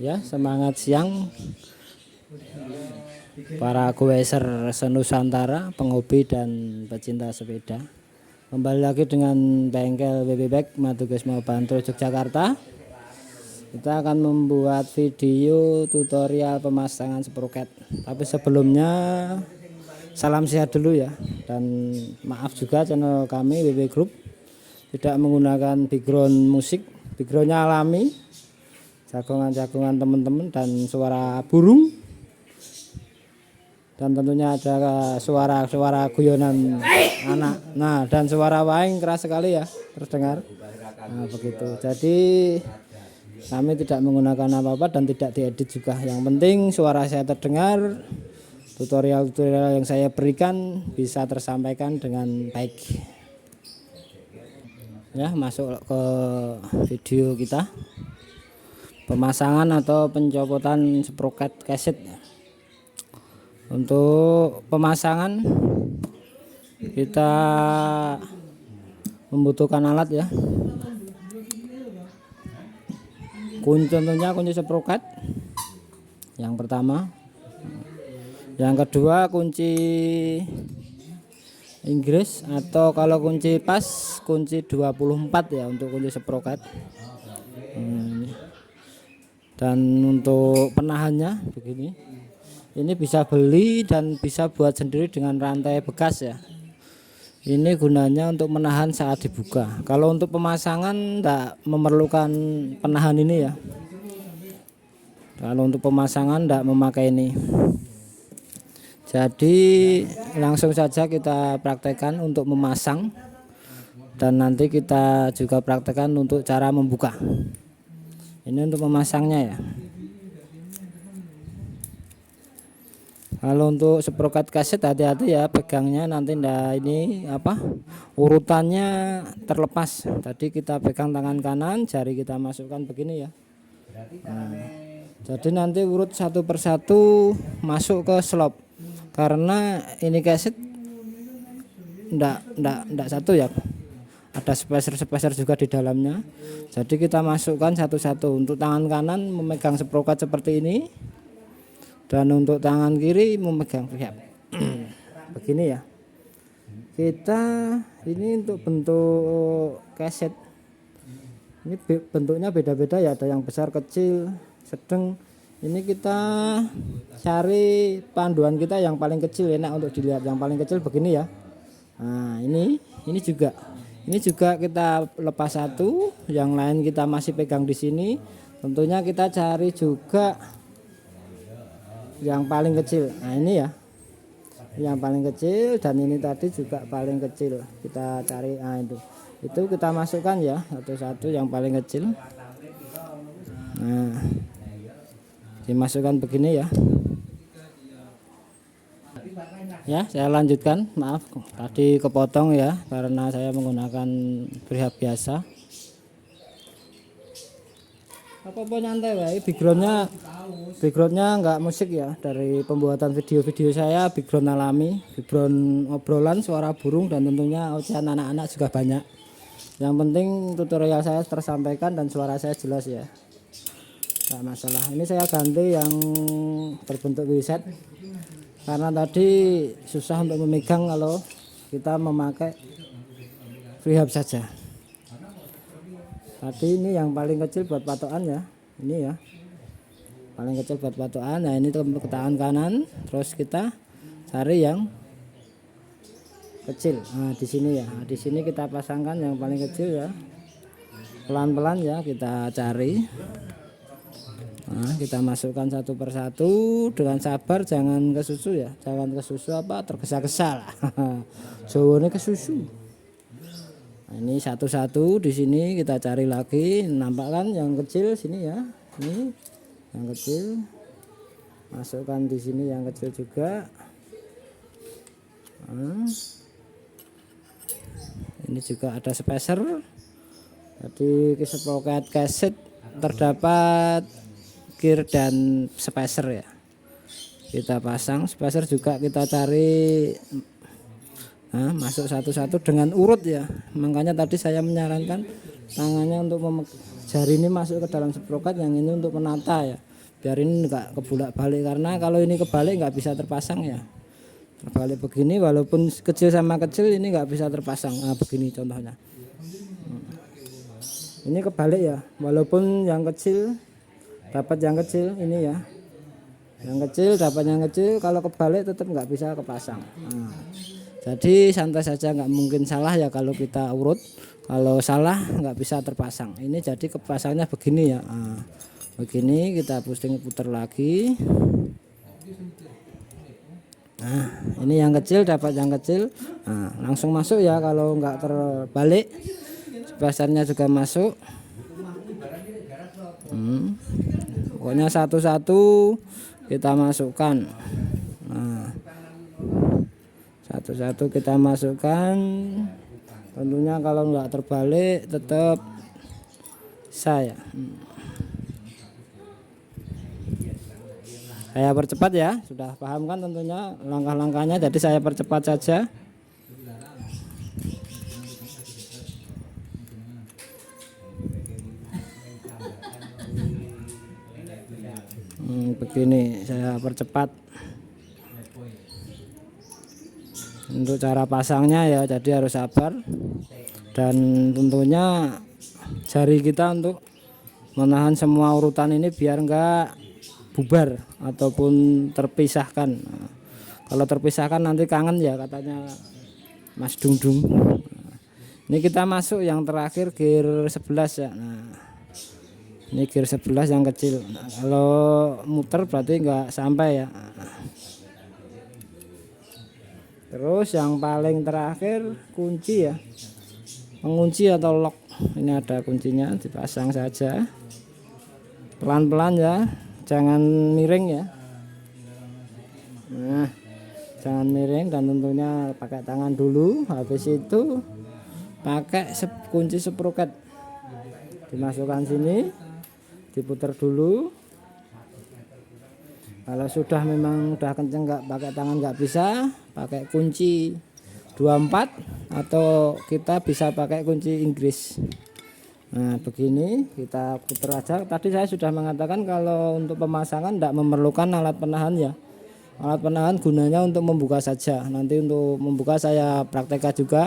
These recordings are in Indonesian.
Ya, semangat siang para goeser senusantara, penghobi dan pecinta sepeda. Kembali lagi dengan bengkel BB Madukismo Bantul Yogyakarta. Kita akan membuat video tutorial pemasangan sproket. Tapi sebelumnya salam sehat dulu ya. Dan maaf juga channel kami BB Group tidak menggunakan background musik, backgroundnya alami, jagongan-jagongan teman-teman dan suara burung, dan tentunya ada suara-suara guyonan anak. Nah, dan suara waing keras sekali ya terdengar. Nah, begitu. Jadi kami tidak menggunakan apa-apa dan tidak diedit juga. Yang penting suara saya terdengar, tutorial-tutorial yang saya berikan bisa tersampaikan dengan baik. Ya, masuk ke video kita. Pemasangan atau pencopotan sproket cassette. Untuk pemasangan kita membutuhkan alat ya. Contohnya kunci sproket yang pertama. Yang kedua kunci Inggris, atau kalau kunci pas kunci 24 ya untuk kunci sproket. Dan untuk penahannya begini. Ini bisa beli dan bisa buat sendiri dengan rantai bekas ya. Ini gunanya untuk menahan saat dibuka. Kalau untuk pemasangan tidak memerlukan penahan ini ya. Kalau untuk pemasangan tidak memakai ini. Jadi langsung saja kita praktekkan untuk memasang, dan nanti kita juga praktekkan untuk cara membuka. Ini untuk memasangnya ya. Kalau untuk sproket kaset hati-hati ya pegangnya, nanti ndak ini urutannya terlepas. Tadi kita pegang tangan kanan, jari kita masukkan begini ya. Nah, jadi nanti urut satu persatu masuk ke slop. Karena ini kaset ndak satu ya. Ada spacer juga di dalamnya. Jadi kita masukkan satu-satu. Untuk tangan kanan memegang sproket seperti ini. Dan untuk tangan kiri memegang begini ya. Kita ini untuk bentuk kaset. Ini bentuknya beda-beda ya, ada yang besar, kecil, sedang. Ini kita cari panduan kita yang paling kecil, enak untuk dilihat. Yang paling kecil begini ya. Nah, ini juga. Ini juga kita lepas satu, yang lain kita masih pegang di sini. Tentunya kita cari juga yang paling kecil. Nah, ini ya. Yang paling kecil, dan ini tadi juga paling kecil. Kita cari, nah itu kita masukkan ya, satu-satu yang paling kecil. Nah, dimasukkan begini ya. Ya, saya lanjutkan. Maaf tadi kepotong ya, karena saya menggunakan prihab biasa. Apa nyantai wae, backgroundnya enggak musik ya. Dari pembuatan video-video saya background alami, background obrolan, suara burung, dan tentunya ocehan anak-anak juga banyak. Yang penting tutorial saya tersampaikan dan suara saya jelas ya. Enggak masalah. Ini saya ganti yang berbentuk wiset karena tadi susah untuk memegang kalau kita memakai freehub saja. Tadi ini yang paling kecil buat patokan ya. Ini ya. Paling kecil buat patokan. Nah, ini ke tangan kanan, terus kita cari yang kecil. Nah, di sini ya. Nah, di sini kita pasangkan yang paling kecil ya. Pelan-pelan ya kita cari. Nah, kita masukkan satu persatu dengan sabar, jangan ke susu ya. Jangan ke susu tergesa-gesa lah. Jawane ke susu. Nah, ini satu-satu di sini kita cari lagi. Nampak kan yang kecil sini ya. Ini yang kecil. Masukkan di sini yang kecil juga. Nah, ini juga ada spacer. Jadi sproket kaset terdapat gear dan spacer ya. Kita pasang spacer juga, kita cari Nah, masuk satu-satu dengan urut ya. Makanya tadi saya menyarankan tangannya untuk jari ini masuk ke dalam sproket, yang ini untuk menata ya. Biar ini enggak kebulak-balik, karena kalau ini kebalik nggak bisa terpasang ya. Terbalik begini walaupun kecil sama kecil ini nggak bisa terpasang. Nah, begini contohnya. Ini kebalik ya, walaupun yang kecil dapat yang kecil ini ya. Yang kecil dapat yang kecil, kalau kebalik tetap nggak bisa kepasang. Nah, jadi santai saja, nggak mungkin salah ya kalau kita urut. Kalau salah nggak bisa terpasang. Ini jadi kepasangnya begini ya. Nah, begini kita putar lagi. Nah, ini yang kecil dapat yang kecil. Nah, langsung masuk ya kalau nggak terbalik. Spasernya juga masuk. Pokoknya satu-satu kita masukkan. Nah, satu-satu kita masukkan. Tentunya kalau nggak terbalik tetap saya. Saya percepat ya, sudah paham kan tentunya langkah-langkahnya, jadi saya percepat saja. Begini saya percepat untuk cara pasangnya ya, jadi harus sabar dan tentunya jari kita untuk menahan semua urutan ini biar enggak bubar ataupun terpisahkan. Nah, kalau terpisahkan nanti kangen ya katanya Mas Dung. Ini kita masuk yang terakhir gear 11 ya. Nah, ini gear 11 yang kecil. Nah, kalau muter berarti enggak sampai ya. Terus yang paling terakhir kunci ya, pengunci atau lock. Ini ada kuncinya, dipasang saja pelan-pelan ya, jangan miring ya. Nah, jangan miring dan tentunya pakai tangan dulu. Habis itu pakai kunci sproket, dimasukkan sini, diputar dulu. Kalau sudah memang udah kenceng nggak pakai tangan nggak bisa, pakai kunci 24 atau kita bisa pakai kunci Inggris. Nah, begini kita putar aja. Tadi saya sudah mengatakan kalau untuk pemasangan tidak memerlukan alat penahan ya. Alat penahan gunanya untuk membuka saja. Nanti untuk membuka saya praktekkan juga.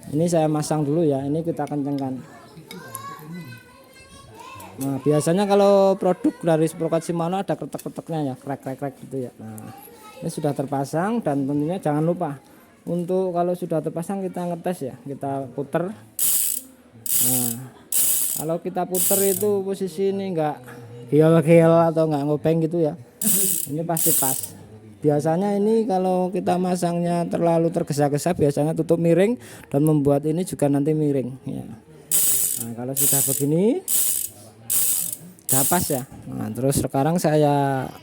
Ini saya masang dulu ya. Ini kita kencengkan. Nah, biasanya kalau produk dari sproket Shimano ada kretek-kreteknya ya, krek-krek gitu ya. Nah, ini sudah terpasang dan tentunya jangan lupa untuk kalau sudah terpasang kita ngetes ya, kita puter. Nah, kalau kita puter itu posisi ini enggak hial-hial atau enggak ngobeng gitu ya, ini pasti pas. Biasanya ini kalau kita masangnya terlalu tergesa-gesa biasanya tutup miring dan membuat ini juga nanti miring ya. Nah, kalau sudah begini udah pas ya. Nah, terus sekarang saya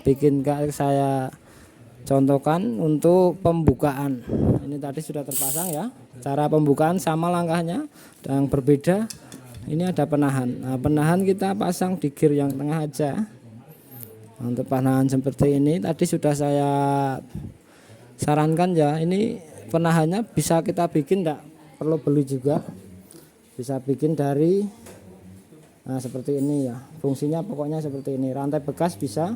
contohkan untuk pembukaan. Ini tadi sudah terpasang ya. Cara pembukaan sama langkahnya, yang berbeda ini ada penahan. Nah, penahan kita pasang di gear yang tengah aja. Untuk penahan seperti ini tadi sudah saya sarankan ya. Ini penahannya bisa kita bikin, tidak perlu beli juga. Bisa bikin dari seperti ini ya. Fungsinya pokoknya seperti ini. Rantai bekas bisa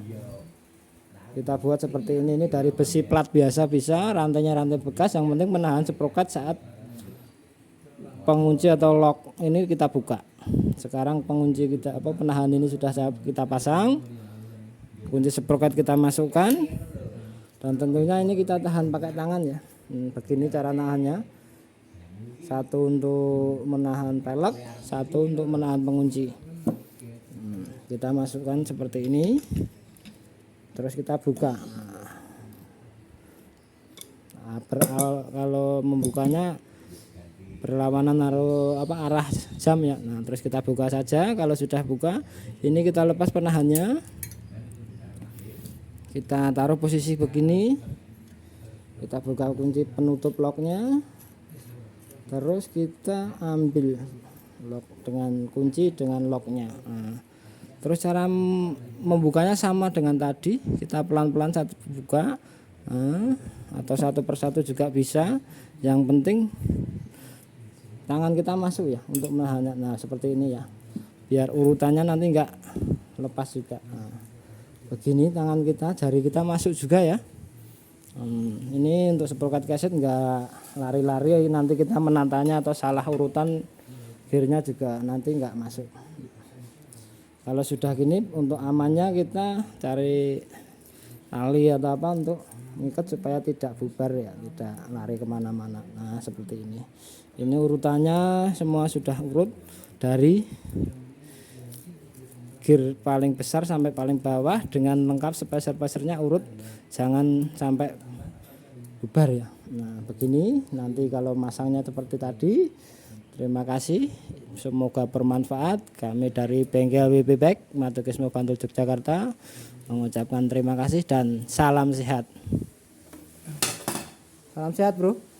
kita buat seperti ini. Ini dari besi plat biasa bisa, rantainya rantai bekas, yang penting menahan sproket saat pengunci atau lock ini kita buka. Sekarang pengunci kita penahan ini sudah kita pasang. Kunci sproket kita masukkan. Dan tentunya ini kita tahan pakai tangan ya. Begini cara nahannya. Satu untuk menahan pelek, satu untuk menahan pengunci. Kita masukkan seperti ini. Terus kita buka. Nah, kalau membukanya berlawanan arah jam ya. Nah, terus kita buka saja. Kalau sudah buka, ini kita lepas penahannya. Kita taruh posisi begini. Kita buka kunci penutup locknya. Terus kita ambil lock dengan kunci dengan locknya. Nah, terus cara membukanya sama dengan tadi, kita pelan-pelan saat buka, Nah, atau satu persatu juga bisa. Yang penting tangan kita masuk ya untuk menahannya. Nah seperti ini ya, biar urutannya nanti enggak lepas juga. Nah, begini tangan kita, jari kita masuk juga ya. Ini untuk sprocket cassette enggak lari-lari nanti kita menatanya atau salah urutan gearnya juga nanti enggak masuk. Kalau sudah gini untuk amannya kita cari tali atau apa untuk mengikat supaya tidak bubar ya, tidak lari kemana-mana. Nah seperti ini. Ini urutannya semua sudah urut dari gear paling besar sampai paling bawah dengan lengkap spacer-spacernya urut, jangan sampai bubar ya. Nah begini nanti kalau masangnya seperti tadi. Terima kasih, semoga bermanfaat. Kami dari Bengkel WB Bike Madukismo Bantul Yogyakarta mengucapkan terima kasih dan salam sehat. Salam sehat bro.